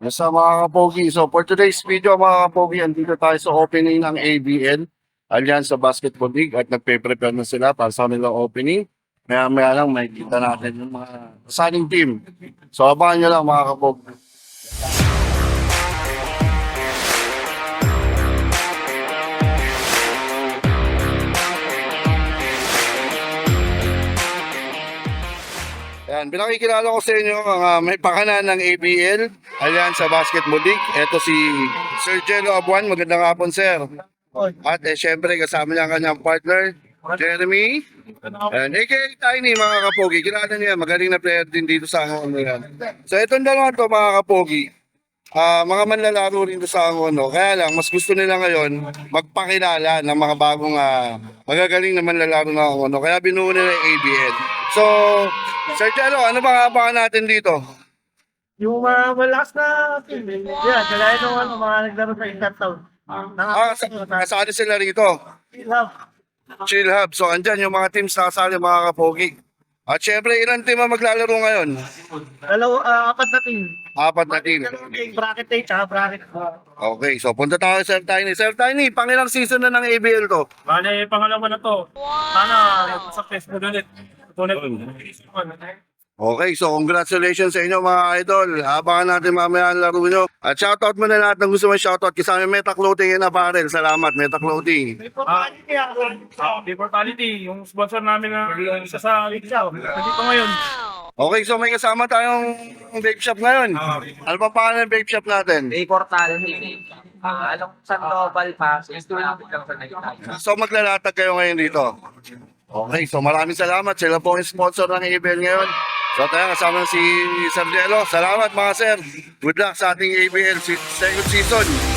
Sa mga kapogi. So for today's video mga kapogi, andito tayo sa opening ng ABL, Allianza Basketball League, at nagpe-prepare na sila para sa kanilang opening. Maya lang may kita natin yung mga signing team. So abangan nyo lang mga kapogi. Ayan, pinakikilala ko sa inyo ang may pakanan ng ABL, Allianza Basketball League. Ito si Sir Jello Abuan. Magandang hapon, sir. At syempre kasama niya ang kanyang partner, Jeremy. And aka Tiny, mga kapogi. Kilala niya, magaling na player din dito sa Angono yan. So itong dalawa to mga kapogi, mga manlalaro rin sa Angono. Kaya lang, mas gusto nila ngayon magpakilala ng mga bagong magagaling na manlalaro ng Angono. Kaya binuo nila yung ABL. So, Sir Jello, ano ba abangan natin dito? Yung mga malakas na team, yan, kagaya nung mga naglaro sa Intertown. Kasali sila rito. Chill Hub. So, andyan yung mga teams na kasali, mga kapogi. At syempre, ilang team ang maglalaro ngayon? Apat na team. Apat na team. Bracket A, tsaka bracket B. Okay, so punta tayo Sir Tiny. Sir Tiny, pangilang season na ng ABL to? Bale, pangalawa na to. Sana, successful ulit. Okay, so congratulations sa inyo mga idol. Abangan natin mamaya ang laro nyo. At shoutout mo na lahat ng gusto mo shoutout. Kasama Meta Clothing and Apparel. Salamat, Meta Clothing. Before quality, yung sponsor namin na isa sa Ligsaw. Nandito ngayon. Okay, so may kasama tayong vape shop ngayon. Ano pa pangalan ng vape shop natin? Portal, anong Sandoval pa, gusto namin lang sa Nagtay. So maglalatag kayo ngayon dito. Okay, so maraming salamat. Sila po yung sponsor ng ABL ngayon. So tayo kasama si Sir Jello. Salamat mga sir. Good luck sa ating ABL second season.